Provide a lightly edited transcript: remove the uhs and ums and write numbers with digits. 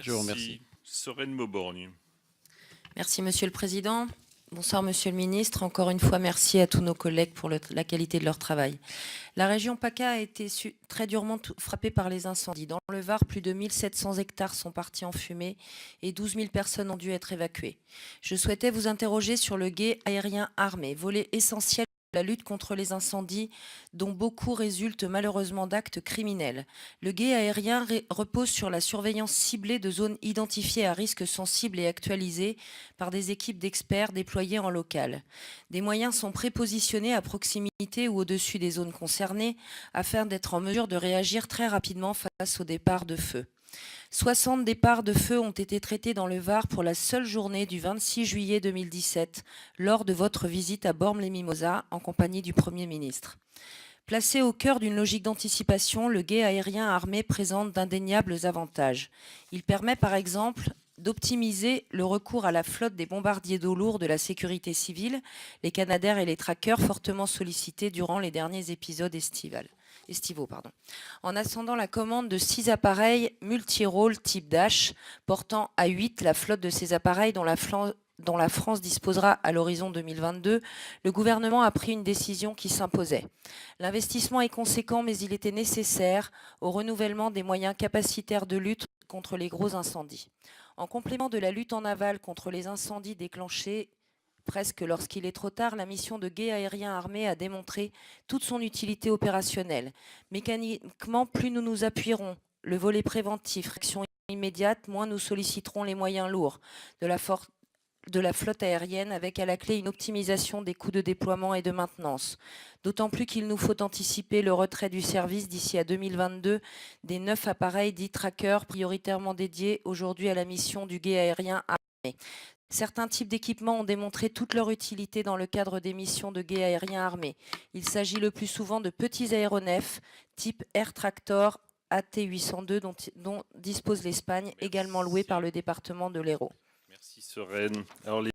Je vous remercie. Merci. Sereine Mauborgne. Merci Monsieur le Président. Bonsoir Monsieur le Ministre. Encore une fois, merci à tous nos collègues pour la qualité de leur travail. La région PACA a été très durement frappée par les incendies. Dans le Var, plus de 1700 hectares sont partis en fumée et 12 000 personnes ont dû être évacuées. Je souhaitais vous interroger sur le guet aérien armé, volet essentiel de la lutte contre les incendies, dont beaucoup résultent malheureusement d'actes criminels. Le guet aérien repose sur la surveillance ciblée de zones identifiées à risque sensible et actualisées par des équipes d'experts déployées en local. Des moyens sont prépositionnés à proximité ou au-dessus des zones concernées afin d'être en mesure de réagir très rapidement face aux départs de feu. 60 départs de feu ont été traités dans le Var pour la seule journée du 26 juillet 2017, lors de votre visite à Bormes-les-Mimosas en compagnie du Premier ministre. Placé au cœur d'une logique d'anticipation, le guet aérien armé présente d'indéniables avantages. Il permet par exemple d'optimiser le recours à la flotte des bombardiers d'eau lourds de la sécurité civile, les Canadair et les trackers fortement sollicités durant les derniers épisodes estivaux. En ascendant la commande de 6 appareils multirôles type Dash, portant à 8 la flotte de ces appareils dont la France disposera à l'horizon 2022, le gouvernement a pris une décision qui s'imposait. L'investissement est conséquent, mais il était nécessaire au renouvellement des moyens capacitaires de lutte contre les gros incendies. En complément de la lutte en aval contre les incendies déclenchés presque lorsqu'il est trop tard, la mission de guet aérien armé a démontré toute son utilité opérationnelle. Mécaniquement, plus nous nous appuierons, le volet préventif, réaction immédiate, moins nous solliciterons les moyens lourds de la flotte aérienne, avec à la clé une optimisation des coûts de déploiement et de maintenance. D'autant plus qu'il nous faut anticiper le retrait du service d'ici à 2022 des 9 appareils dits trackers prioritairement dédiés aujourd'hui à la mission du guet aérien armé. Certains types d'équipements ont démontré toute leur utilité dans le cadre des missions de guet aérien armé. Il s'agit le plus souvent de petits aéronefs type Air Tractor AT802 dont dispose l'Espagne, également loué par le département de l'Hérault. Merci Sereine. Alors,